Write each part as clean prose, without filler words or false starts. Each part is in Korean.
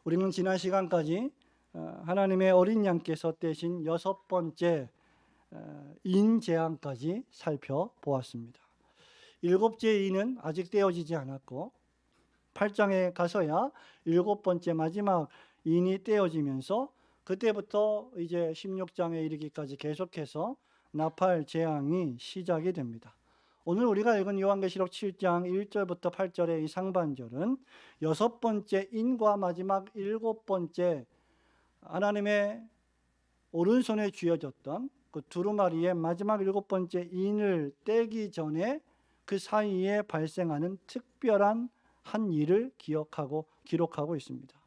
우리는 지난 시간까지 하나님의 어린 양께서 떼신 6번째 인 재앙까지 살펴보았습니다. 7째 인은 아직 떼어지지 않았고 8장에 가서야 7번째 마지막 인이 떼어지면서 그때부터 이제 16장에 이르기까지 계속해서 나팔 재앙이 시작이 됩니다. 오늘 우리가 읽은 요한계시록 7장 1절부터 8절의 이 상반절은 6번째 인과 마지막 7번째 하나님의 오른손에 쥐어졌던 그 두루마리의 마지막 7번째 인을 떼기 전에 그 사이에 발생하는 특별한 한 일을 기록하고 있습니다.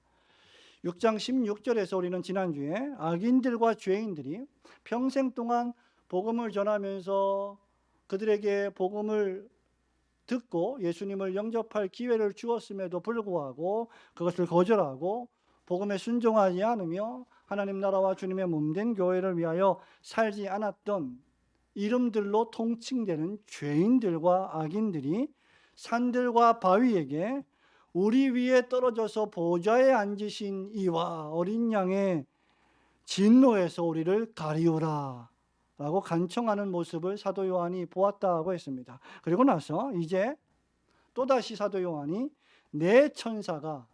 6장 16절에서 우리는 지난주에 악인들과 죄인들이 평생 동안 복음을 전하면서 그들에게 복음을 듣고 예수님을 영접할 기회를 주었음에도 불구하고 그것을 거절하고 복음에 순종하지 않으며 하나님 나라와 주님의 몸된 교회를 위하여 살지 않았던 이름들로 통칭되는 죄인들과 악인들이 산들과 바위에게 우리 위에 떨어져서 보좌에 앉으신 이와 어린 양의 진노에서 우리를 가리우라 라고 간청하는 모습을 사도 요한이 보았다고 했습니다. 그리고 나서 이제 또다시 사도 요한이 네 천사가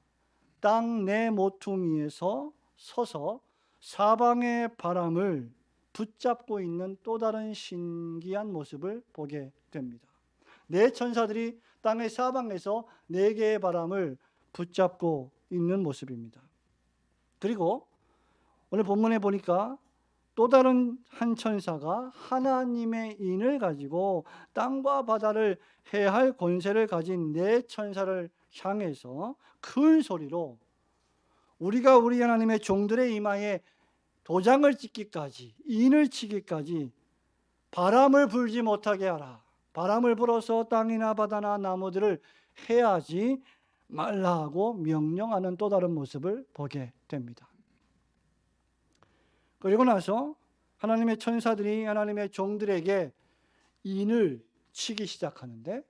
땅 네 모퉁이에서 서서 사방의 바람을 붙잡고 있는 또 다른 신기한 모습을 보게 됩니다. 네 천사들이 땅의 사방에서 네 개의 바람을 붙잡고 있는 모습입니다. 그리고 오늘 본문에 보니까 또 다른 한 천사가 하나님의 인을 가지고 땅과 바다를 해할 권세를 가진 네 천사를 향해서 큰 소리로 우리가 우리 하나님의 종들의 이마에 도장을 찍기까지, 인을 치기까지 바람을 불지 못하게 하라. 바람을 불어서 땅이나 바다나 나무들을 해하지 말라고 명령하는 또 다른 모습을 보게 됩니다. 그리고 나서 하나님의 천사들이 하나님의 종들에게 인을 치기 시작하는데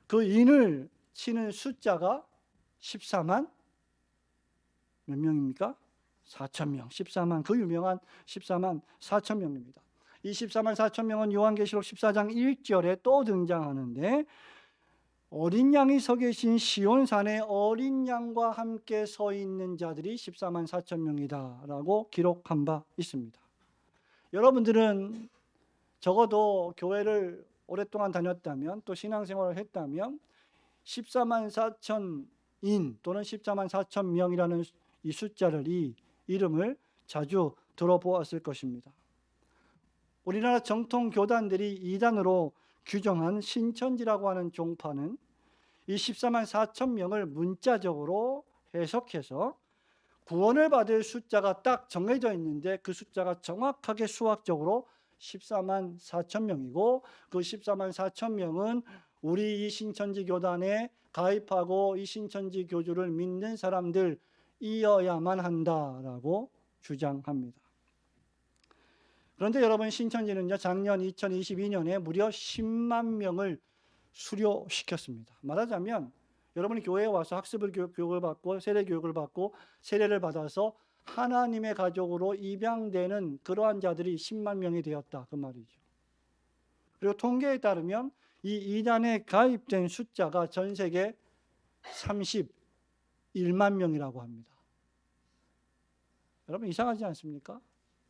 그 인을 치는 숫자가 14만 몇 명입니까? 4천 명. 14만, 그 유명한 14만 4천 명입니다. 이 14만 4천 명은 요한계시록 14장 1절에 또 등장하는데 어린 양이 서 계신 시온산에 어린 양과 함께 서 있는 자들이 14만 4천 명이다 라고 기록한 바 있습니다. 여러분들은 적어도 교회를 오랫동안 다녔다면 또 신앙생활을 했다면 14만 4천인 또는 14만 4천 명이라는 이 숫자를, 이 이름을 자주 들어보았을 것입니다. 우리나라 정통 교단들이 이단으로 규정한 신천지라고 하는 종파는 이 14만 4천 명을 문자적으로 해석해서 구원을 받을 숫자가 딱 정해져 있는데 그 숫자가 정확하게 수학적으로 14만 4천 명이고 그 14만 4천 명은 우리 이 신천지 교단에 가입하고 이 신천지 교주를 믿는 사람들이어야만 한다라고 주장합니다. 그런데 여러분, 신천지는요, 작년 2022년에 무려 10만 명을 수료시켰습니다. 말하자면 여러분이 교회에 와서 학습을 교육을 받고 세례 교육을 받고 세례를 받아서 하나님의 가족으로 입양되는 그러한 자들이 10만 명이 되었다, 그 말이죠. 그리고 통계에 따르면 이 이단에 가입된 숫자가 전 세계 31만 명이라고 합니다. 여러분, 이상하지 않습니까?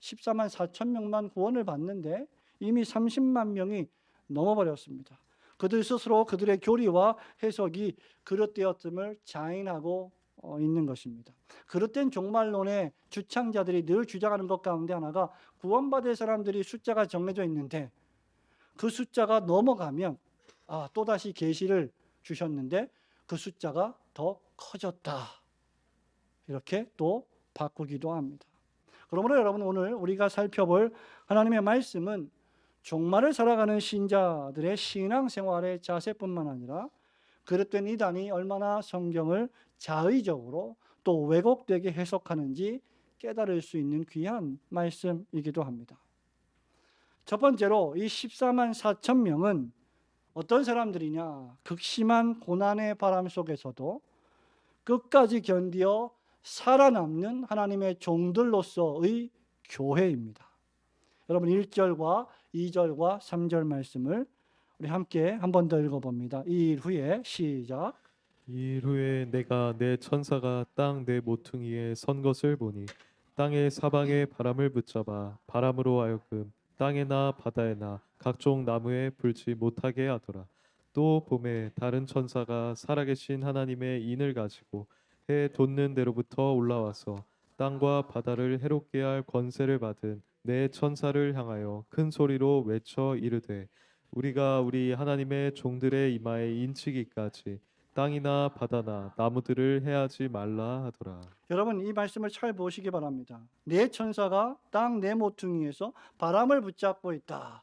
14만 4천 명만 구원을 받는데 이미 30만 명이 넘어버렸습니다. 그들 스스로 그들의 교리와 해석이 그릇되었음을 자인하고 있는 것입니다. 그릇된 종말론의 주창자들이 늘 주장하는 것 가운데 하나가 구원받을 사람들이 숫자가 정해져 있는데 그 숫자가 넘어가면 또다시 계시를 주셨는데 그 숫자가 더 커졌다, 이렇게 또 바꾸기도 합니다. 그러므로 여러분, 오늘 우리가 살펴볼 하나님의 말씀은 종말을 살아가는 신자들의 신앙생활의 자세뿐만 아니라 그릇된 이단이 얼마나 성경을 자의적으로 또 왜곡되게 해석하는지 깨달을 수 있는 귀한 말씀이기도 합니다. 첫 번째로 이 14만 4천 명은 어떤 사람들이냐? 극심한 고난의 바람 속에서도 끝까지 견디어 살아남는 하나님의 종들로서의 교회입니다. 여러분 1절과 2절과 3절 말씀을 우리 함께 한 번 더 읽어봅니다. 이 일 후에 시작. 이 일 후에 내가 내 천사가 땅 내 모퉁이에 선 것을 보니 땅의 사방에 바람을 붙잡아 바람으로 하여금 땅에나 바다에나 각종 나무에 불지 못하게 하더라. 또 봄에 다른 천사가 살아계신 하나님의 인을 가지고 해 돋는 데로부터 올라와서 땅과 바다를 해롭게 할 권세를 받은 내 천사를 향하여 큰 소리로 외쳐 이르되 우리가 우리 하나님의 종들의 이마에 인치기까지 땅이나 바다나 나무들을 해하지 말라 하더라. 여러분 이 말씀을 잘 보시기 바랍니다. 네 천사가 땅 네 모퉁이에서 바람을 붙잡고 있다.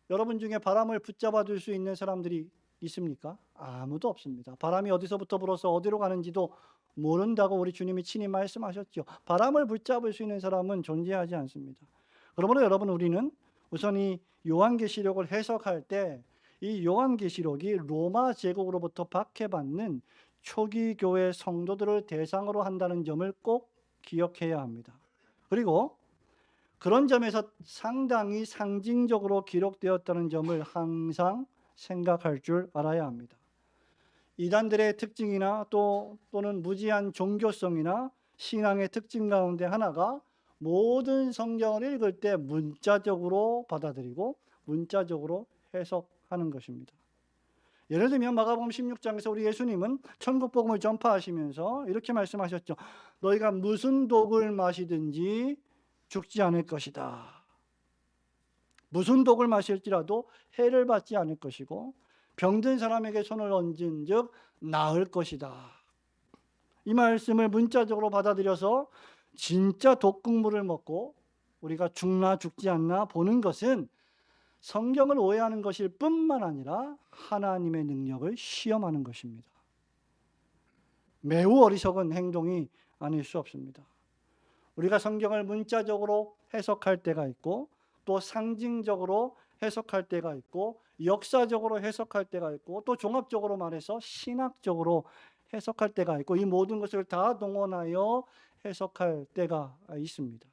여러분 중에 바람을 붙잡아 둘 수 있는 사람들이 있습니까? 아무도 없습니다. 바람이 어디서부터 불어서 어디로 가는지도 모른다고 우리 주님이 친히 말씀하셨죠. 바람을 붙잡을 수 있는 사람은 존재하지 않습니다. 그러므로 여러분 우리는 우선 이 요한계시록을 해석할 때 이 요한계시록이 로마 제국으로부터 박해받는 초기 교회 성도들을 대상으로 한다는 점을 꼭 기억해야 합니다. 그리고 그런 점에서 상당히 상징적으로 기록되었다는 점을 항상 생각할 줄 알아야 합니다. 이단들의 특징이나 또는 무지한 종교성이나 신앙의 특징 가운데 하나가 모든 성경을 읽을 때 문자적으로 받아들이고 문자적으로 해석하는 것입니다. 예를 들면 마가복음 16장에서 우리 예수님은 천국 복음을 전파하시면서 이렇게 말씀하셨죠. 너희가 무슨 독을 마시든지 죽지 않을 것이다. 무슨 독을 마실지라도 해를 받지 않을 것이고 병든 사람에게 손을 얹은 즉 나을 것이다. 이 말씀을 문자적으로 받아들여서 진짜 독극물을 먹고 우리가 죽나 죽지 않나 보는 것은 성경을 오해하는 것일 뿐만 아니라 하나님의 능력을 시험하는 것입니다. 매우 어리석은 행동이 아닐 수 없습니다. 우리가 성경을 문자적으로 해석할 때가 있고 또 상징적으로 해석할 때가 있고 역사적으로 해석할 때가 있고 또 종합적으로 말해서 신학적으로 해석할 때가 있고 이 모든 것을 다 동원하여 해석할 때가 있습니다.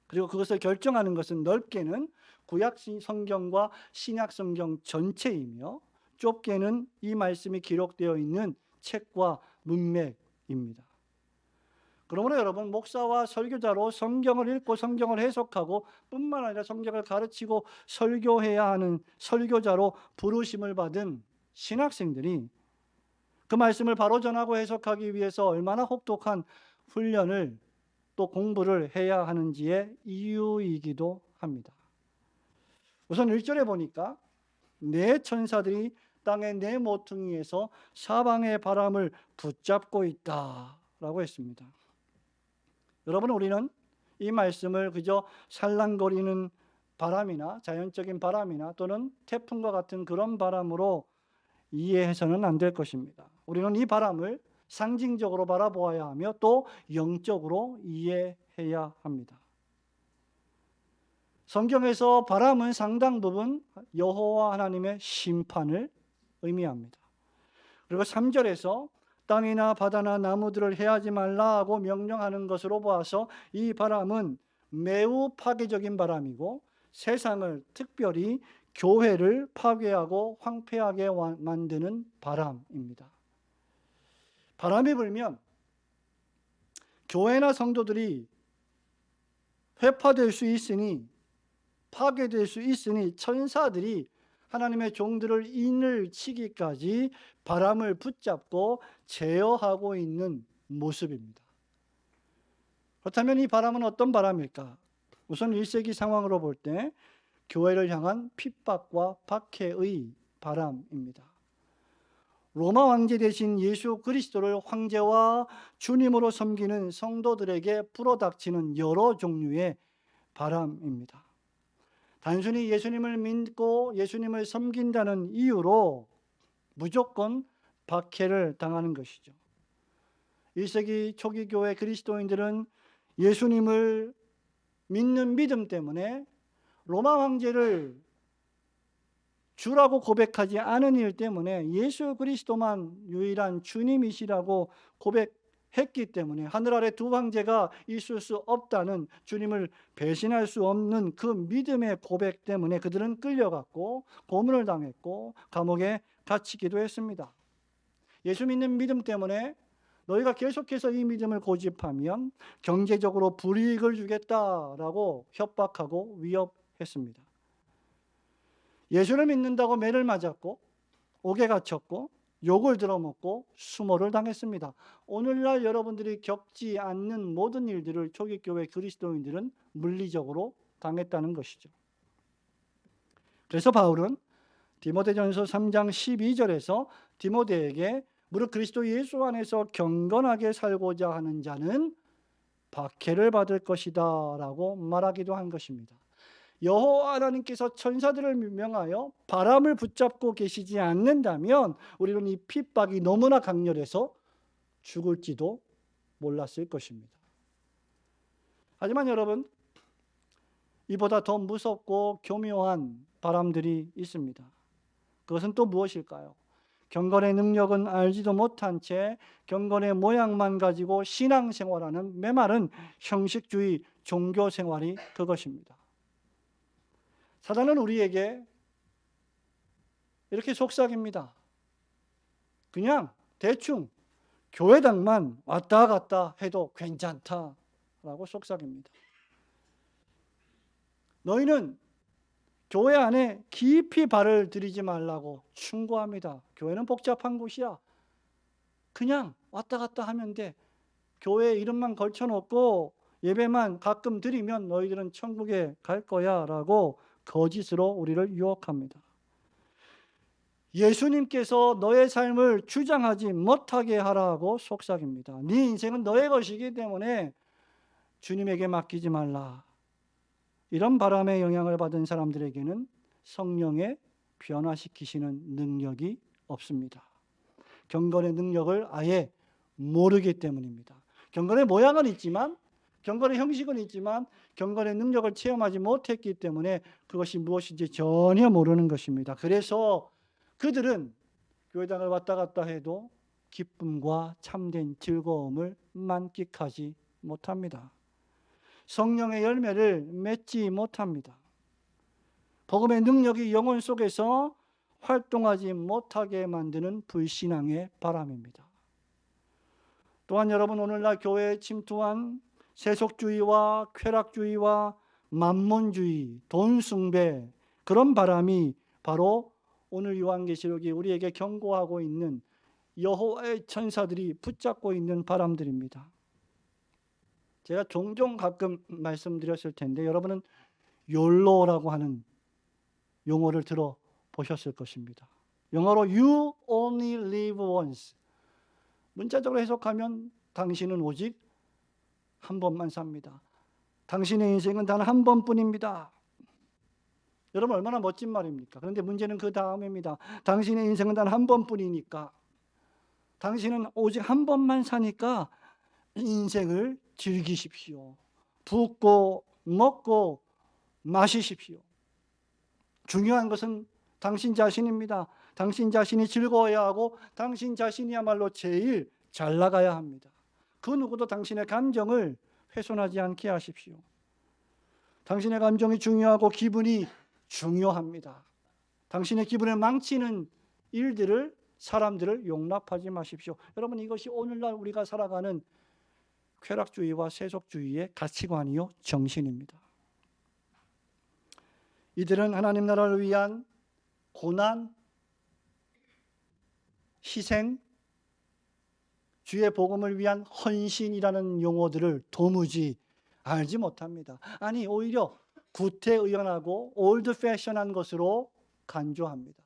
그리고 그것을 결정하는 것은 넓게는 구약 성경과 신약 성경 전체이며 좁게는 이 말씀이 기록되어 있는 책과 문맥입니다. 그러므로 여러분 목사와 설교자로 성경을 읽고 성경을 해석하고 뿐만 아니라 성경을 가르치고 설교해야 하는 설교자로 부르심을 받은 신학생들이 그 말씀을 바로 전하고 해석하기 위해서 얼마나 혹독한 훈련을 또 공부를 해야 하는지의 이유이기도 합니다. 우선 1절에 보니까 네 천사들이 땅의 네 모퉁이에서 사방의 바람을 붙잡고 있다라고 했습니다. 여러분 우리는 이 말씀을 그저 살랑거리는 바람이나 자연적인 바람이나 또는 태풍과 같은 그런 바람으로 이해해서는 안 될 것입니다. 우리는 이 바람을 상징적으로 바라보아야 하며 또 영적으로 이해해야 합니다. 성경에서 바람은 상당 부분 여호와 하나님의 심판을 의미합니다. 그리고 3절에서 땅이나 바다나 나무들을 해하지 말라고 명령하는 것으로 보아서 이 바람은 매우 파괴적인 바람이고 세상을 특별히 교회를 파괴하고 황폐하게 만드는 바람입니다. 바람이 불면 교회나 성도들이 회파될 수 있으니 파괴될 수 있으니 천사들이 하나님의 종들을 인을 치기까지 바람을 붙잡고 제어하고 있는 모습입니다. 그렇다면 이 바람은 어떤 바람일까? 우선 1세기 상황으로 볼 때 교회를 향한 핍박과 박해의 바람입니다. 로마 황제 대신 예수 그리스도를 황제와 주님으로 섬기는 성도들에게 불어닥치는 여러 종류의 바람입니다. 단순히 예수님을 믿고 예수님을 섬긴다는 이유로 무조건 박해를 당하는 것이죠. 1세기 초기 교회 그리스도인들은 예수님을 믿는 믿음 때문에 로마 황제를 주라고 고백하지 않은 일 때문에 예수 그리스도만 유일한 주님이시라고 고백했기 때문에 하늘 아래 두 황제가 있을 수 없다는, 주님을 배신할 수 없는 그 믿음의 고백 때문에 그들은 끌려갔고 고문을 당했고 감옥에 갇히기도 했습니다. 예수 믿는 믿음 때문에 너희가 계속해서 이 믿음을 고집하면 경제적으로 불이익을 주겠다라고 협박하고 위협했습니다. 예수를 믿는다고 매를 맞았고 옥에 갇혔고 욕을 들어먹고 수모를 당했습니다. 오늘날 여러분들이 겪지 않는 모든 일들을 초기교회 그리스도인들은 물리적으로 당했다는 것이죠. 그래서 바울은 디모데전서 3장 12절에서 디모데에게 무릇 그리스도 예수 안에서 경건하게 살고자 하는 자는 박해를 받을 것이다 라고 말하기도 한 것입니다. 여호와 하나님께서 천사들을 명하여 바람을 붙잡고 계시지 않는다면 우리는 이 핍박이 너무나 강렬해서 죽을지도 몰랐을 것입니다. 하지만 여러분, 이보다 더 무섭고 교묘한 바람들이 있습니다. 그것은 또 무엇일까요? 경건의 능력은 알지도 못한 채 경건의 모양만 가지고 신앙생활하는 메마른 형식주의 종교생활이 그것입니다. 사단은 우리에게 이렇게 속삭입니다. 그냥 대충 교회당만 왔다 갔다 해도 괜찮다라고 속삭입니다. 너희는 교회 안에 깊이 발을 들이지 말라고 충고합니다. 교회는 복잡한 곳이야. 그냥 왔다 갔다 하면 돼. 교회 이름만 걸쳐놓고 예배만 가끔 드리면 너희들은 천국에 갈 거야 라고 거짓으로 우리를 유혹합니다. 예수님께서 너의 삶을 주장하지 못하게 하라고 속삭입니다. 네 인생은 너의 것이기 때문에 주님에게 맡기지 말라. 이런 바람의 영향을 받은 사람들에게는 성령의 변화시키시는 능력이 없습니다. 경건의 능력을 아예 모르기 때문입니다. 경건의 모양은 있지만, 경건의 형식은 있지만 경건의 능력을 체험하지 못했기 때문에 그것이 무엇인지 전혀 모르는 것입니다. 그래서 그들은 교회당을 왔다 갔다 해도 기쁨과 참된 즐거움을 만끽하지 못합니다. 성령의 열매를 맺지 못합니다. 복음의 능력이 영혼 속에서 활동하지 못하게 만드는 불신앙의 바람입니다. 또한 여러분, 오늘날 교회에 침투한 세속주의와 쾌락주의와 만몬주의, 돈숭배, 그런 바람이 바로 오늘 요한계시록이 우리에게 경고하고 있는 여호와의 천사들이 붙잡고 있는 바람들입니다. 제가 종종 가끔 말씀드렸을 텐데 여러분은 욜로라고 하는 용어를 들어보셨을 것입니다. 영어로 You only live once. 문자적으로 해석하면 당신은 오직 한 번만 삽니다. 당신의 인생은 단 한 번뿐입니다. 여러분, 얼마나 멋진 말입니까? 그런데 문제는 그 다음입니다. 당신의 인생은 단 한 번뿐이니까, 당신은 오직 한 번만 사니까 인생을 즐기십시오. 붓고 먹고 마시십시오. 중요한 것은 당신 자신입니다. 당신 자신이 즐거워야 하고 당신 자신이야말로 제일 잘 나가야 합니다. 그 누구도 당신의 감정을 훼손하지 않게 하십시오. 당신의 감정이 중요하고 기분이 중요합니다. 당신의 기분을 망치는 일들을, 사람들을 용납하지 마십시오. 여러분, 이것이 오늘날 우리가 살아가는 쾌락주의와 세속주의의 가치관이요 정신입니다. 이들은 하나님 나라를 위한 고난, 희생, 주의 복음을 위한 헌신이라는 용어들을 도무지 알지 못합니다. 아니, 오히려 구태의연하고 올드 패션한 것으로 간주합니다.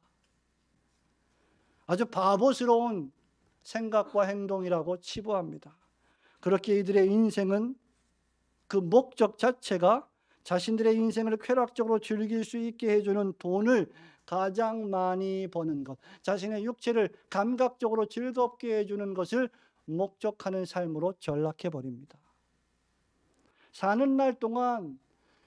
아주 바보스러운 생각과 행동이라고 치부합니다. 그렇게 이들의 인생은, 그 목적 자체가 자신들의 인생을 쾌락적으로 즐길 수 있게 해주는 돈을 가장 많이 버는 것, 자신의 육체를 감각적으로 즐겁게 해주는 것을 목적하는 삶으로 전락해버립니다. 사는 날 동안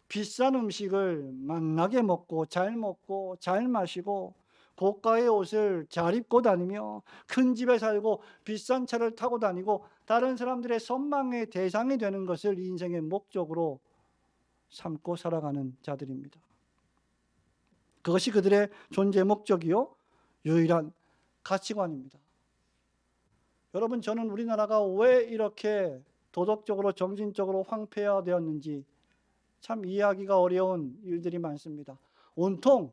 비싼 음식을 맛나게 먹고 잘 마시고 고가의 옷을 잘 입고 다니며 큰 집에 살고 비싼 차를 타고 다니고 다른 사람들의 선망의 대상이 되는 것을 인생의 목적으로 삼고 살아가는 자들입니다. 그것이 그들의 존재 목적이요 유일한 가치관입니다. 여러분, 저는 우리나라가 왜 이렇게 도덕적으로 정신적으로 황폐화되었는지 참 이해하기가 어려운 일들이 많습니다. 온통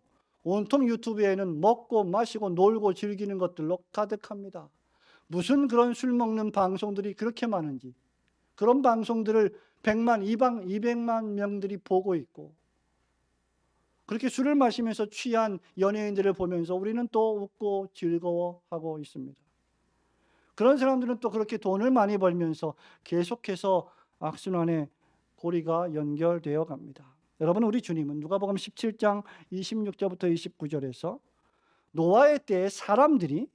유튜브에는 먹고 마시고 놀고 즐기는 것들로 가득합니다. 무슨 그런 술 먹는 방송들이 그렇게 많은지, 그런 방송들을 100만, 200만 명들이 보고 있고, 그렇게 술을 마시면서 취한 연예인들을 보면서 우리는 또 웃고 즐거워하고 있습니다. 그런 사람들은 또 그렇게 돈을 많이 벌면서 계속해서 악순환의 고리가 연결되어 갑니다. 여러분, 우리 주님은 누가복음 17장 26절부터 29절에서 노아의 때에 사람들이,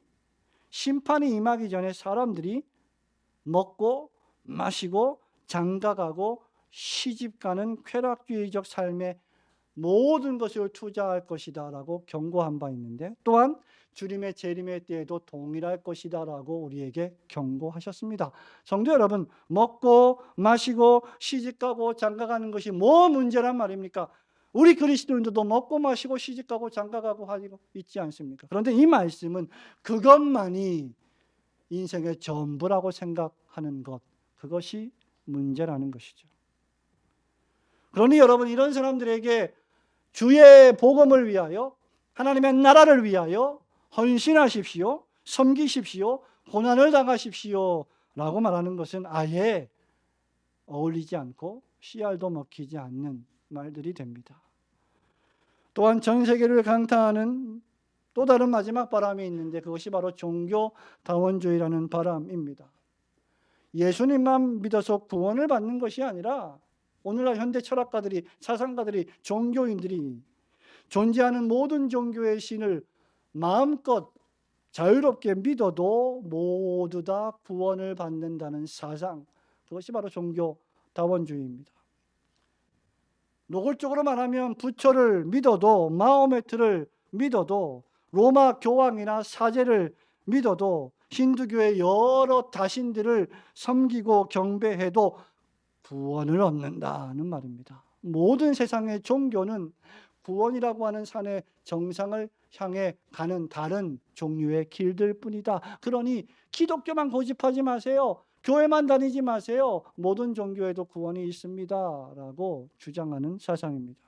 심판이 임하기 전에 사람들이 먹고 마시고 장가가고 시집가는 쾌락주의적 삶에 모든 것을 투자할 것이다 라고 경고한 바 있는데, 또한 주님의 재림의 때에도 동일할 것이다 라고 우리에게 경고하셨습니다. 성도 여러분, 먹고 마시고 시집가고 장가가는 것이 뭐 문제란 말입니까? 우리 그리스도인들도 먹고 마시고 시집가고 장가가고 하고 있지 않습니까? 그런데 이 말씀은 그것만이 인생의 전부라고 생각하는 것, 그것이 문제라는 것이죠. 그러니 여러분, 이런 사람들에게 주의 복음을 위하여, 하나님의 나라를 위하여 헌신하십시오, 섬기십시오, 고난을 당하십시오 라고 말하는 것은 아예 어울리지 않고 씨알도 먹히지 않는 말들이 됩니다. 또한 전 세계를 강타하는 또 다른 마지막 바람이 있는데, 그것이 바로 종교다원주의라는 바람입니다. 예수님만 믿어서 구원을 받는 것이 아니라 오늘날 현대 철학가들이, 사상가들이, 종교인들이 존재하는 모든 종교의 신을 마음껏 자유롭게 믿어도 모두 다 구원을 받는다는 사상, 그것이 바로 종교다원주의입니다. 노골적으로 말하면 부처를 믿어도, 마호메트를 믿어도, 로마 교황이나 사제를 믿어도, 힌두교의 여러 다신들을 섬기고 경배해도 구원을 얻는다는 말입니다. 모든 세상의 종교는 구원이라고 하는 산의 정상을 향해 가는 다른 종류의 길들 뿐이다. 그러니 기독교만 고집하지 마세요. 교회만 다니지 마세요. 모든 종교에도 구원이 있습니다 라고 주장하는 사상입니다.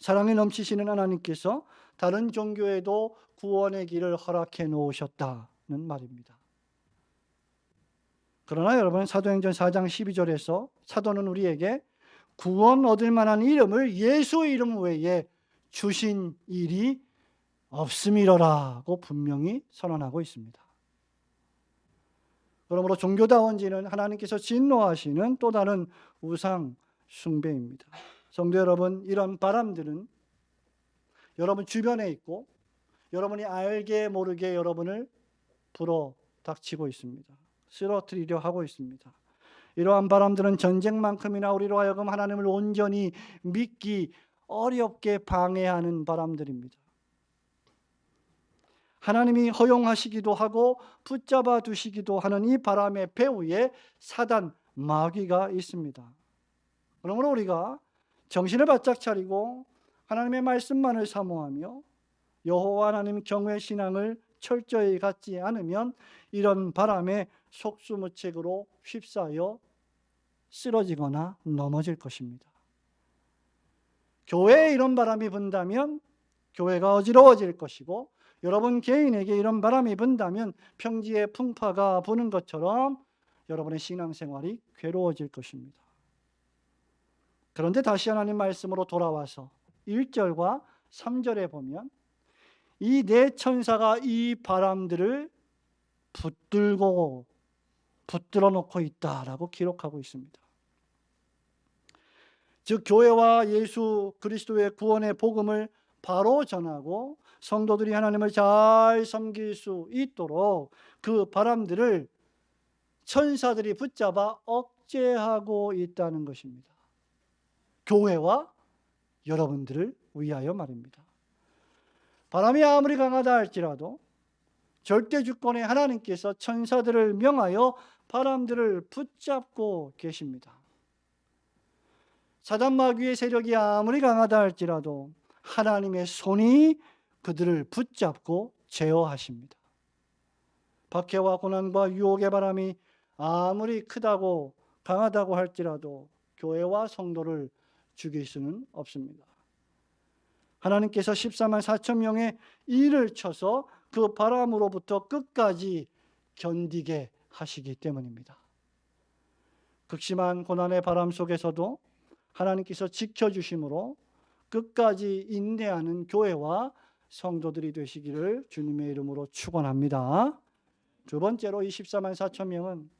사랑이 넘치시는 하나님께서 다른 종교에도 구원의 길을 허락해 놓으셨다는 말입니다. 그러나 여러분, 사도행전 4장 12절에서 사도는 우리에게 구원 얻을 만한 이름을 예수의 이름 외에 주신 일이 없음이로라고 분명히 선언하고 있습니다. 그러므로 종교다원주의는 하나님께서 진노하시는 또 다른 우상 숭배입니다. 성도 여러분, 이런 바람들은 여러분 주변에 있고 여러분이 알게 모르게 여러분을 불어닥치고 있습니다. 쓰러뜨리려 하고 있습니다. 이러한 바람들은 전쟁만큼이나 우리로 하여금 하나님을 온전히 믿기 어렵게 방해하는 바람들입니다. 하나님이 허용하시기도 하고 붙잡아 두시기도 하는 이 바람의 배후에 사단 마귀가 있습니다. 그러므로 우리가 정신을 바짝 차리고 하나님의 말씀만을 사모하며 여호와 하나님 경외 신앙을 철저히 갖지 않으면 이런 바람에 속수무책으로 휩싸여 쓰러지거나 넘어질 것입니다. 교회에 이런 바람이 분다면 교회가 어지러워질 것이고, 여러분 개인에게 이런 바람이 분다면 평지에 풍파가 부는 것처럼 여러분의 신앙생활이 괴로워질 것입니다. 그런데 다시 하나님 말씀으로 돌아와서 1절과 3절에 보면 이 네 천사가 이 바람들을 붙들어 놓고 있다라고 기록하고 있습니다. 즉 교회와 예수 그리스도의 구원의 복음을 바로 전하고 성도들이 하나님을 잘 섬길 수 있도록 그 바람들을 천사들이 붙잡아 억제하고 있다는 것입니다. 교회와 여러분들을 위하여 말입니다. 바람이 아무리 강하다 할지라도 절대 주권의 하나님께서 천사들을 명하여 바람들을 붙잡고 계십니다. 사단 마귀의 세력이 아무리 강하다 할지라도 하나님의 손이 그들을 붙잡고 제어하십니다. 박해와 고난과 유혹의 바람이 아무리 크다고 강하다고 할지라도 교회와 성도를 죽일 수는 없습니다. 하나님께서 14만 4천 명의 일을 쳐서 그 바람으로부터 끝까지 견디게 하시기 때문입니다. 극심한 고난의 바람 속에서도 하나님께서 지켜주심으로 끝까지 인내하는 교회와 성도들이 되시기를 주님의 이름으로 축원합니다. 두 번째로 이 14만 4천 명은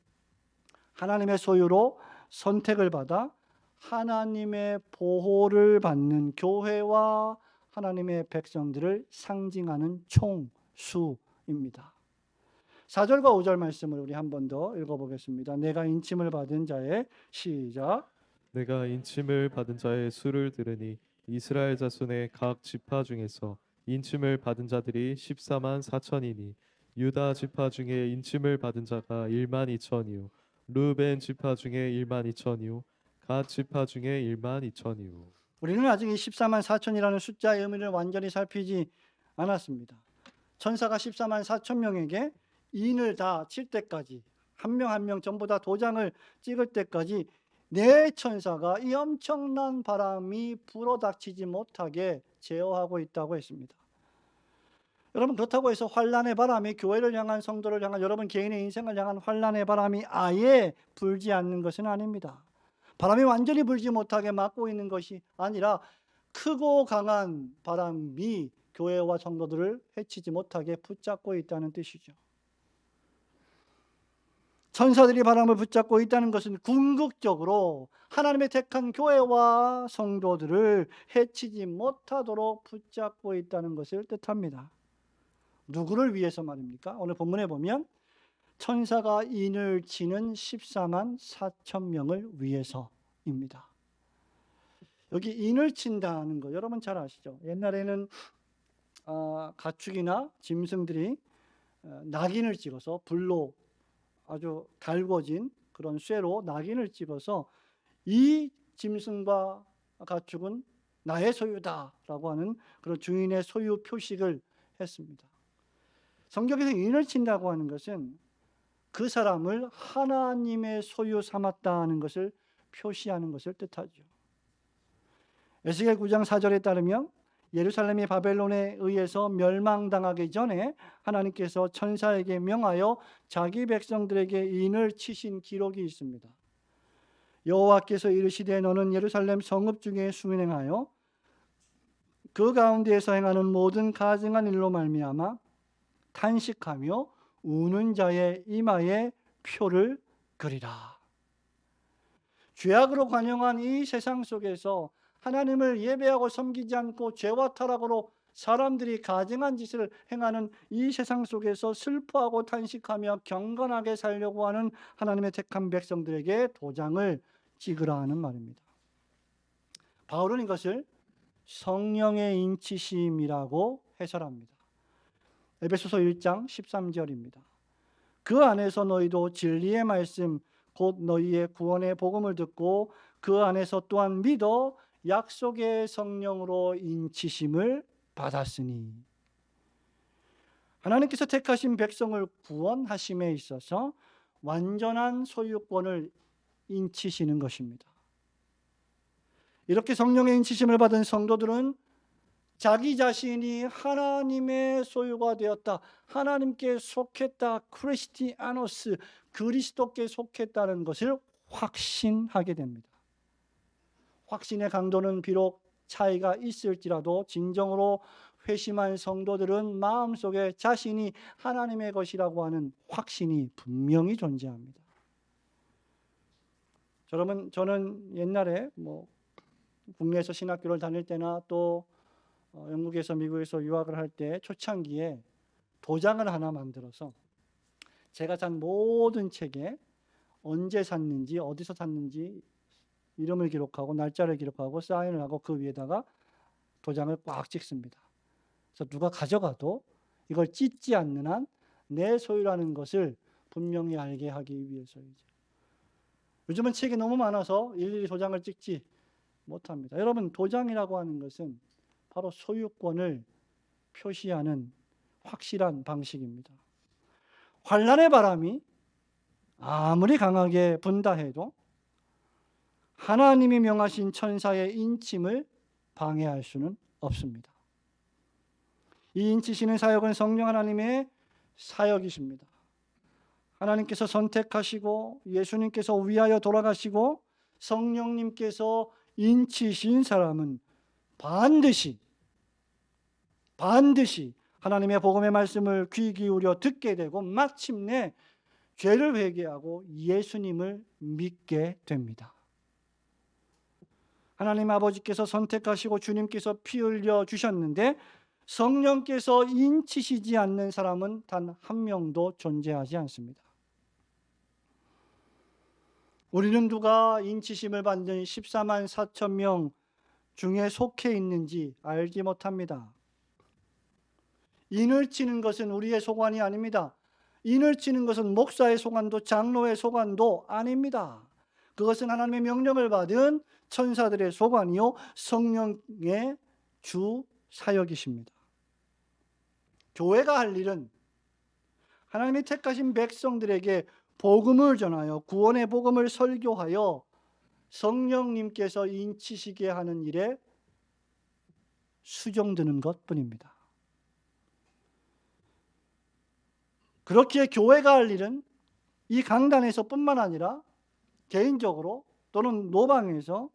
하나님의 소유로 선택을 받아 하나님의 보호를 받는 교회와 하나님의 백성들을 상징하는 총수입니다. 4절과 5절 말씀을 우리 한 번 더 읽어보겠습니다. 내가 인침을 받은 자의 시작. 내가 인침을 받은 자의 수를 들으니 이스라엘 자손의 각 지파 중에서 인침을 받은 자들이 14만 4천이니 유다 지파 중에 인침을 받은 자가 1만 2천이요 르벤 지파 중에 1만 2천이요 갓 지파 중에 1만 2천이요. 우리는 아직 이 14만 4천이라는 숫자의 의미를 완전히 살피지 않았습니다. 천사가 14만 4천 명에게 인을 다 칠 때까지 한 명 한 명 전부 다 도장을 찍을 때까지 네 천사가 이 엄청난 바람이 불어닥치지 못하게 제어하고 있다고 했습니다. 여러분, 그렇다고 해서 환란의 바람이 교회를 향한 성도를 향한 여러분 개인의 인생을 향한 환란의 바람이 아예 불지 않는 것은 아닙니다. 바람이 완전히 불지 못하게 막고 있는 것이 아니라 크고 강한 바람이 교회와 성도들을 해치지 못하게 붙잡고 있다는 뜻이죠. 천사들이 바람을 붙잡고 있다는 것은 궁극적으로 하나님의 택한 교회와 성도들을 해치지 못하도록 붙잡고 있다는 것을 뜻합니다. 누구를 위해서 말입니까? 오늘 본문에 보면 천사가 인을 치는 14만 4천 명을 위해서입니다. 여기 인을 친다는 거 여러분 잘 아시죠? 옛날에는 가축이나 짐승들이 낙인을 찍어서 불로 아주 달궈진 그런 쇠로 낙인을 찍어서 이 짐승과 가축은 나의 소유다라고 하는 그런 주인의 소유 표식을 했습니다. 성경에서 인을 친다고 하는 것은 그 사람을 하나님의 소유 삼았다는 것을 표시하는 것을 뜻하죠. 에스겔 9장 4절에 따르면 예루살렘이 바벨론에 의해서 멸망당하기 전에 하나님께서 천사에게 명하여 자기 백성들에게 인을 치신 기록이 있습니다. 여호와께서 이르시되 너는 예루살렘 성읍 중에 순행하여 그 가운데에서 행하는 모든 가증한 일로 말미암아 탄식하며 우는 자의 이마에 표를 그리라. 죄악으로 관영한 이 세상 속에서 하나님을 예배하고 섬기지 않고 죄와 타락으로 사람들이 가증한 짓을 행하는 이 세상 속에서 슬퍼하고 탄식하며 경건하게 살려고 하는 하나님의 택한 백성들에게 도장을 찍으라 하는 말입니다. 바울은 이것을 성령의 인치심이라고 해설합니다. 에베소서 1장 13절입니다. 그 안에서 너희도 진리의 말씀 곧 너희의 구원의 복음을 듣고 그 안에서 또한 믿어 약속의 성령으로 인치심을 받았으니. 하나님께서 택하신 백성을 구원하심에 있어서 완전한 소유권을 인치시는 것입니다. 이렇게 성령의 인치심을 받은 성도들은 자기 자신이 하나님의 소유가 되었다, 하나님께 속했다, 크리스티아노스, 그리스도께 속했다는 것을 확신하게 됩니다. 확신의 강도는 비록 차이가 있을지라도 진정으로 회심한 성도들은 마음속에 자신이 하나님의 것이라고 하는 확신이 분명히 존재합니다. 여러분, 저는 옛날에 국내에서 신학교를 다닐 때나 또 영국에서 미국에서 유학을 할 때 초창기에 도장을 하나 만들어서 제가 산 모든 책에 언제 샀는지 어디서 샀는지 이름을 기록하고 날짜를 기록하고 사인을 하고 그 위에다가 도장을 꽉 찍습니다. 그래서 누가 가져가도 이걸 찢지 않는 한 내 소유라는 것을 분명히 알게 하기 위해서이죠. 요즘은 책이 너무 많아서 일일이 도장을 찍지 못합니다. 여러분, 도장이라고 하는 것은 바로 소유권을 표시하는 확실한 방식입니다. 환란의 바람이 아무리 강하게 분다 해도 하나님이 명하신 천사의 인침을 방해할 수는 없습니다. 이 인치시는 사역은 성령 하나님의 사역이십니다. 하나님께서 선택하시고 예수님께서 위하여 돌아가시고 성령님께서 인치신 사람은 반드시 하나님의 복음의 말씀을 귀 기울여 듣게 되고 마침내 죄를 회개하고 예수님을 믿게 됩니다. 하나님 아버지께서 선택하시고 주님께서 피 흘려 주셨는데 성령께서 인치시지 않는 사람은 단 한 명도 존재하지 않습니다. 우리는 누가 인치심을 받는 14만 4천 명 중에 속해 있는지 알지 못합니다. 인을 치는 것은 우리의 소관이 아닙니다. 인을 치는 것은 목사의 소관도 장로의 소관도 아닙니다. 그것은 하나님의 명령을 받은 천사들의 소관이요 성령의 주 사역이십니다. 교회가 할 일은 하나님이 택하신 백성들에게 복음을 전하여 구원의 복음을 설교하여 성령님께서 인치시게 하는 일에 수종드는 것뿐입니다. 그렇기에 교회가 할 일은 이 강단에서뿐만 아니라 개인적으로 또는 노방에서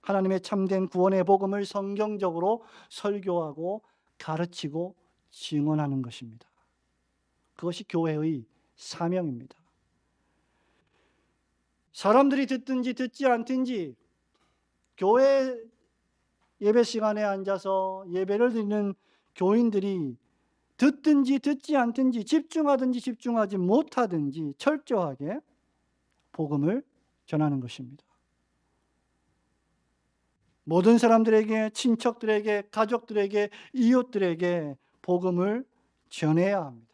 하나님의 참된 구원의 복음을 성경적으로 설교하고 가르치고 증언하는 것입니다. 그것이 교회의 사명입니다. 사람들이 듣든지 듣지 않든지 교회 예배 시간에 앉아서 예배를 드리는 교인들이 듣든지 듣지 않든지 집중하든지 집중하지 못하든지 철저하게 복음을 전하는 것입니다. 모든 사람들에게, 친척들에게, 가족들에게, 이웃들에게 복음을 전해야 합니다.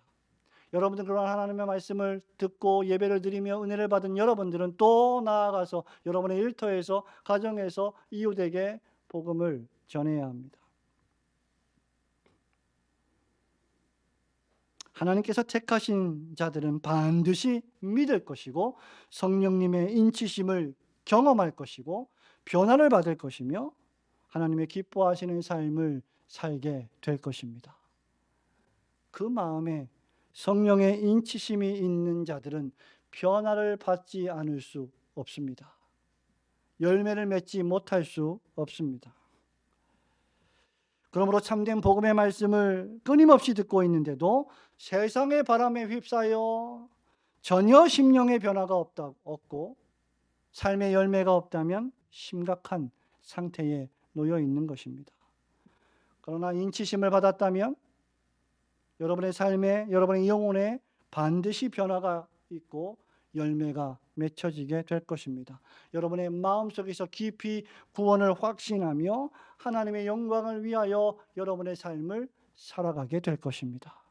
여러분들 그런 하나님의 말씀을 듣고 예배를 드리며 은혜를 받은 여러분들은 또 나아가서 여러분의 일터에서, 가정에서 이웃에게 복음을 전해야 합니다. 하나님께서 택하신 자들은 반드시 믿을 것이고 성령님의 인치심을 경험할 것이고 변화를 받을 것이며 하나님의 기뻐하시는 삶을 살게 될 것입니다. 그 마음에 성령의 인치심이 있는 자들은 변화를 받지 않을 수 없습니다. 열매를 맺지 못할 수 없습니다. 그러므로 참된 복음의 말씀을 끊임없이 듣고 있는데도 세상의 바람에 휩싸여 전혀 심령의 변화가 없고 삶의 열매가 없다면 심각한 상태에 놓여 있는 것입니다. 그러나 인치심을 받았다면 여러분의 삶에, 여러분의 영혼에 반드시 변화가 있고 열매가 맺혀지게 될 것입니다. 여러분의 마음속에서 깊이 구원을 확신하며 하나님의 영광을 위하여 여러분의 삶을 살아가게 될 것입니다.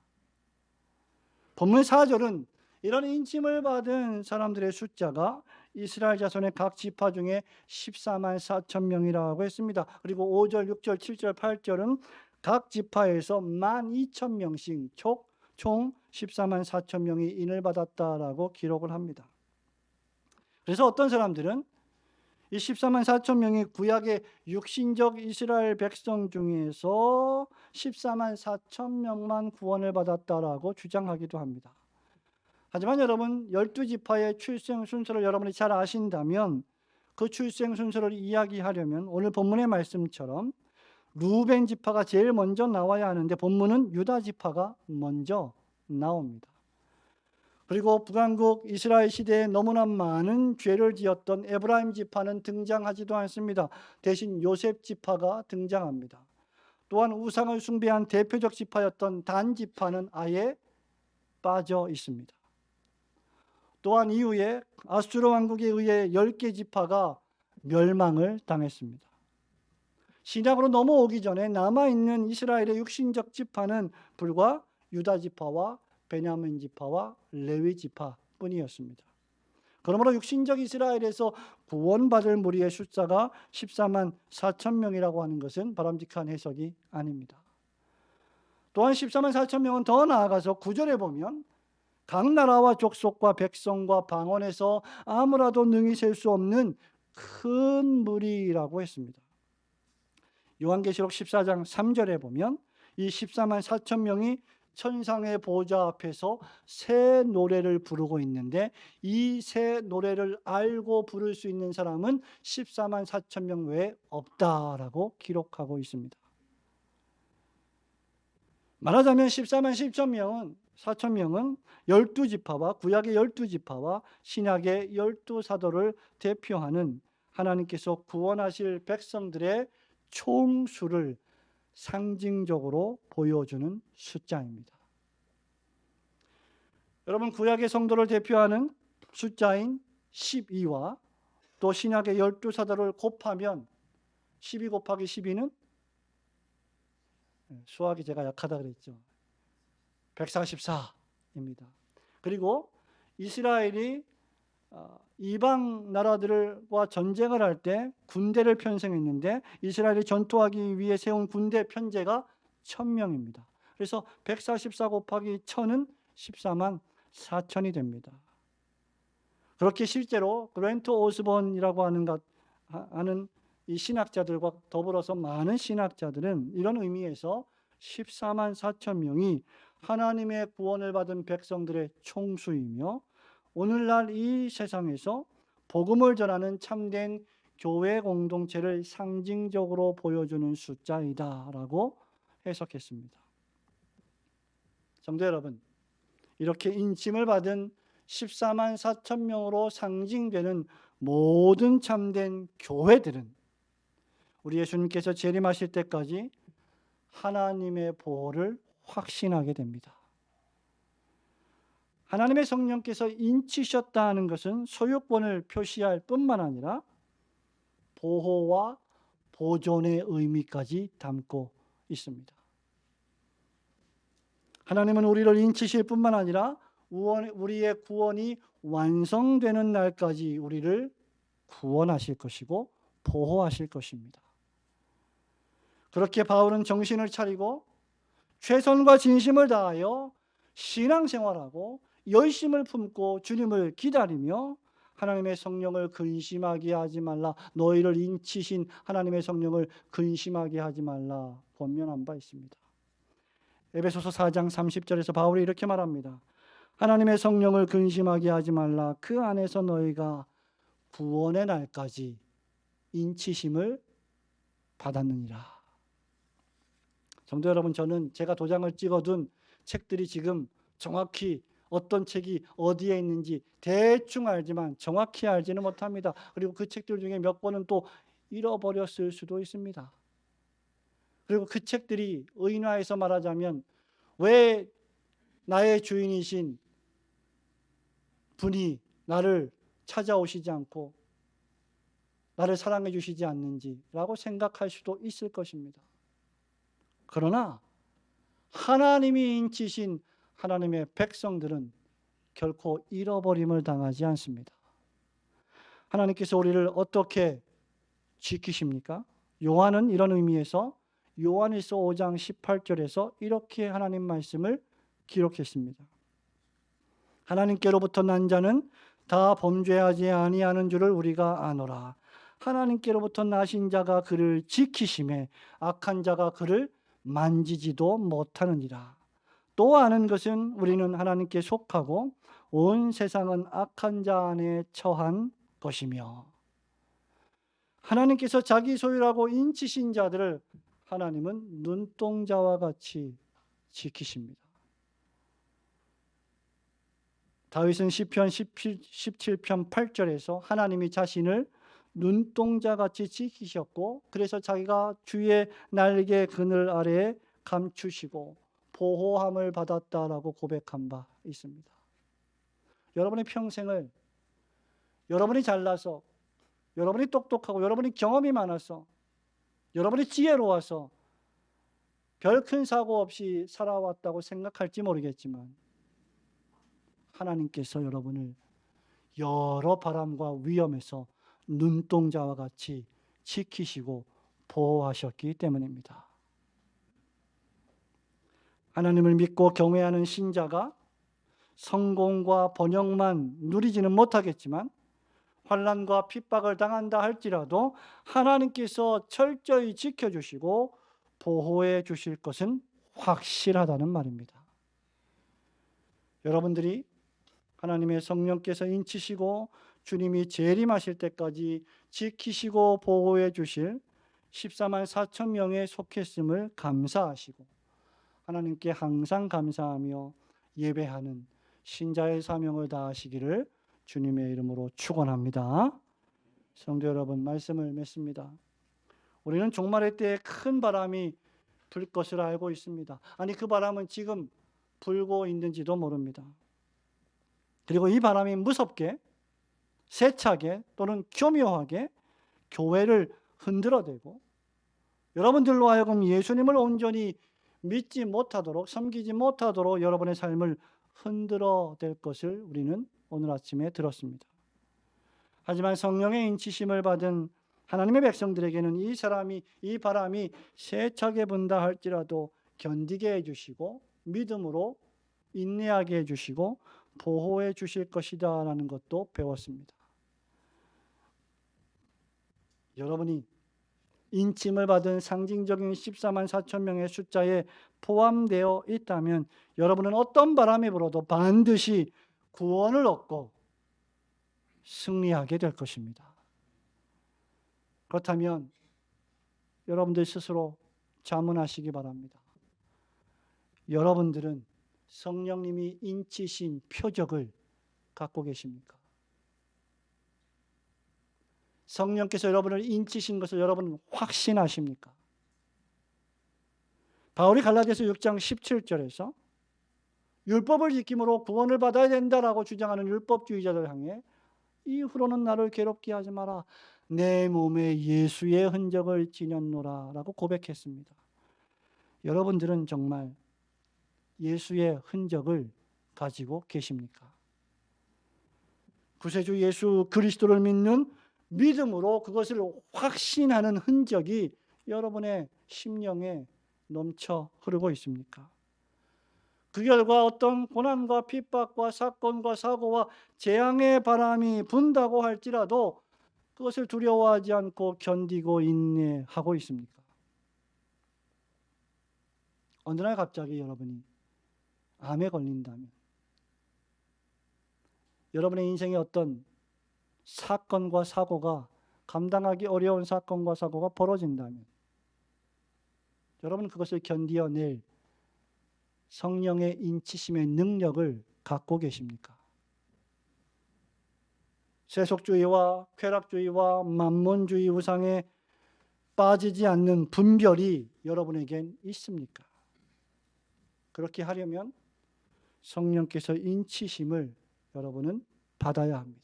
본문 4절은 이런 인침을 받은 사람들의 숫자가 이스라엘 자손의 각 지파 중에 14만 4천 명이라고 했습니다. 그리고 5절, 6절, 7절, 8절은 각 지파에서 12,000명씩 총 14만 4천 명이 인을 받았다라고 기록을 합니다. 그래서 어떤 사람들은 이 14만 4천 명이 구약의 육신적 이스라엘 백성 중에서 14만 4천 명만 구원을 받았다라고 주장하기도 합니다. 하지만 여러분 12지파의 출생 순서를 여러분이 잘 아신다면 그 출생 순서를 이야기하려면 오늘 본문의 말씀처럼 루벤 지파가 제일 먼저 나와야 하는데 본문은 유다 지파가 먼저 나옵니다. 그리고 북왕국 이스라엘 시대에 너무나 많은 죄를 지었던 에브라임 지파는 등장하지도 않습니다. 대신 요셉 지파가 등장합니다. 또한 우상을 숭배한 대표적 지파였던 단 지파는 아예 빠져 있습니다. 또한 이후에 아수르 왕국에 의해 10개 지파가 멸망을 당했습니다. 신약으로 넘어오기 전에 남아있는 이스라엘의 육신적 지파는 불과 유다 지파와 베냐민 지파와 레위 지파뿐이었습니다. 그러므로 육신적 이스라엘에서 구원받을 무리의 숫자가 14만 4천 명이라고 하는 것은 바람직한 해석이 아닙니다. 또한 14만 4천 명은 더 나아가서 9절에 보면 각 나라와 족속과 백성과 방언에서 아무라도 능히 셀 수 없는 큰 무리라고 했습니다. 요한계시록 14장 3절에 보면 이 14만 4천 명이 천상의 보좌 앞에서 새 노래를 부르고 있는데 이 새 노래를 알고 부를 수 있는 사람은 14만 4천 명 외에 없다라고 기록하고 있습니다. 말하자면 14만 4천 명은 12지파와 구약의 12지파와 신약의 12사도를 대표하는 하나님께서 구원하실 백성들의 총수를 상징적으로 보여주는 숫자입니다. 여러분, 구약의 성도를 대표하는 숫자인 12와 또 신약의 12사도를 곱하면 12 곱하기 12는 수학이 제가 약하다 그랬죠. 144입니다. 그리고 이스라엘이 이방 나라들과 전쟁을 할 때 군대를 편성했는데 이스라엘이 전투하기 위해 세운 군대 편제가 1000명입니다. 그래서 144 곱하기 1000은 14만 4천이 됩니다. 그렇게 실제로 그랜트 오스본이라고 하는 이 신학자들과 더불어서 많은 신학자들은 이런 의미에서 14만 4천 명이 하나님의 구원을 받은 백성들의 총수이며 오늘날 이 세상에서 복음을 전하는 참된 교회 공동체를 상징적으로 보여주는 숫자이다라고 해석했습니다. 성도 여러분, 이렇게 인침을 받은 14만 4천 명으로 상징되는 모든 참된 교회들은 우리 예수님께서 재림하실 때까지 하나님의 보호를 확신하게 됩니다. 하나님의 성령께서 인치셨다 하는 것은 소유권을 표시할 뿐만 아니라 보호와 보존의 의미까지 담고 있습니다. 하나님은 우리를 인치실 뿐만 아니라 우리의 구원이 완성되는 날까지 우리를 구원하실 것이고 보호하실 것입니다. 그렇게 바울은 정신을 차리고 최선과 진심을 다하여 신앙생활하고 열심을 품고 주님을 기다리며 하나님의 성령을 근심하게 하지 말라, 너희를 인치신 하나님의 성령을 근심하게 하지 말라 권면한 바 있습니다. 에베소서 4장 30절에서 바울이 이렇게 말합니다. 하나님의 성령을 근심하게 하지 말라, 그 안에서 너희가 구원의 날까지 인치심을 받았느니라. 성도 여러분, 저는 제가 도장을 찍어둔 책들이 지금 정확히 어떤 책이 어디에 있는지 대충 알지만 정확히 알지는 못합니다. 그리고 그 책들 중에 몇 권은 또 잃어버렸을 수도 있습니다. 그리고 그 책들이 의인화해서 말하자면 왜 나의 주인이신 분이 나를 찾아오시지 않고 나를 사랑해 주시지 않는지라고 생각할 수도 있을 것입니다. 그러나 하나님이 인치신 하나님의 백성들은 결코 잃어버림을 당하지 않습니다. 하나님께서 우리를 어떻게 지키십니까? 요한은 이런 의미에서 요한일서 5장 18절에서 이렇게 하나님 말씀을 기록했습니다. 하나님께로부터 난 자는 다 범죄하지 아니하는 줄을 우리가 아노라. 하나님께로부터 나신 자가 그를 지키심에 악한 자가 그를 만지지도 못하느니라. 또 아는 것은 우리는 하나님께 속하고 온 세상은 악한 자 안에 처한 것이며, 하나님께서 자기 소유라고 인치신 자들을 하나님은 눈동자와 같이 지키십니다. 다윗은 시편 17편 8절에서 하나님이 자신을 눈동자같이 지키셨고 그래서 자기가 주의 날개 그늘 아래에 감추시고 보호함을 받았다라고 고백한 바 있습니다. 여러분의 평생을 여러분이 잘나서 여러분이 똑똑하고 여러분이 경험이 많아서 여러분이 지혜로워서 별 큰 사고 없이 살아왔다고 생각할지 모르겠지만 하나님께서 여러분을 여러 바람과 위험에서 눈동자와 같이 지키시고 보호하셨기 때문입니다. 하나님을 믿고 경외하는 신자가 성공과 번영만 누리지는 못하겠지만 환난과 핍박을 당한다 할지라도 하나님께서 철저히 지켜주시고 보호해 주실 것은 확실하다는 말입니다. 여러분들이 하나님의 성령께서 인치시고 주님이 재림하실 때까지 지키시고 보호해 주실 14만 4천 명에 속했음을 감사하시고 하나님께 항상 감사하며 예배하는 신자의 사명을 다하시기를 주님의 이름으로 축원합니다. 성도 여러분, 말씀을 맺습니다. 우리는 종말의 때에 큰 바람이 불 것을 알고 있습니다. 아니, 그 바람은 지금 불고 있는지도 모릅니다. 그리고 이 바람이 무섭게, 세차게 또는 교묘하게 교회를 흔들어대고 여러분들로 하여금 예수님을 온전히 믿지 못하도록, 섬기지 못하도록 여러분의 삶을 흔들어댈 것을 우리는 오늘 아침에 들었습니다. 하지만 성령의 인치심을 받은 하나님의 백성들에게는 이 바람이 세차게 분다 할지라도 견디게 해주시고 믿음으로 인내하게 해주시고 보호해 주실 것이다 라는 것도 배웠습니다. 여러분이 인침을 받은 상징적인 14만 4천 명의 숫자에 포함되어 있다면 여러분은 어떤 바람이 불어도 반드시 구원을 얻고 승리하게 될 것입니다. 그렇다면 여러분들 스스로 자문하시기 바랍니다. 여러분들은 성령님이 인치신 표적을 갖고 계십니까? 성령께서 여러분을 인치신 것을 여러분은 확신하십니까? 바울이 갈라디아서 6장 17절에서 율법을 지킴으로 구원을 받아야 된다라고 주장하는 율법주의자들 향해 이후로는 나를 괴롭게 하지 마라. 내 몸에 예수의 흔적을 지녔노라 라고 고백했습니다. 여러분들은 정말 예수의 흔적을 가지고 계십니까? 구세주 예수 그리스도를 믿는 믿음으로 그것을 확신하는 흔적이 여러분의 심령에 넘쳐 흐르고 있습니까? 그 결과 어떤 고난과 핍박과 사건과 사고와 재앙의 바람이 분다고 할지라도 그것을 두려워하지 않고 견디고 인내하고 있습니까? 어느 날 갑자기 여러분이 암에 걸린다면, 여러분의 인생에 어떤 사건과 사고가, 감당하기 어려운 사건과 사고가 벌어진다면 여러분 그것을 견디어낼 성령의 인치심의 능력을 갖고 계십니까? 세속주의와 쾌락주의와 만몬주의 우상에 빠지지 않는 분별이 여러분에겐 있습니까? 그렇게 하려면 성령께서 인치심을 여러분은 받아야 합니다.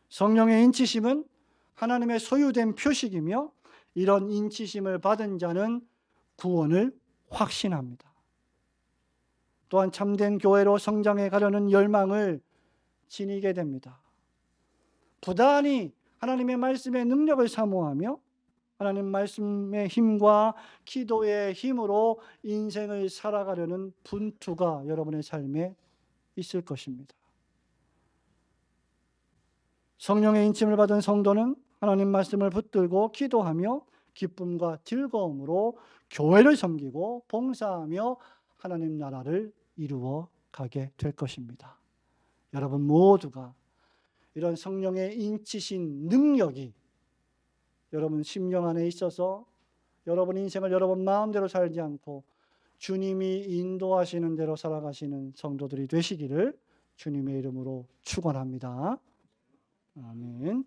성령의 인치심은 하나님의 소유된 표식이며 이런 인치심을 받은 자는 구원을 확신합니다. 또한 참된 교회로 성장해 가려는 열망을 지니게 됩니다. 부단히 하나님의 말씀의 능력을 사모하며 하나님 말씀의 힘과 기도의 힘으로 인생을 살아가려는 분투가 여러분의 삶에 있을 것입니다. 성령의 인침을 받은 성도는 하나님 말씀을 붙들고 기도하며 기쁨과 즐거움으로 교회를 섬기고 봉사하며 하나님 나라를 이루어 가게 될 것입니다. 여러분 모두가 이런 성령의 인치신 능력이 여러분 심령 안에 있어서 여러분 인생을 여러분 마음대로 살지 않고 주님이 인도하시는 대로 살아가시는 성도들이 되시기를 주님의 이름으로 축원합니다. 아멘.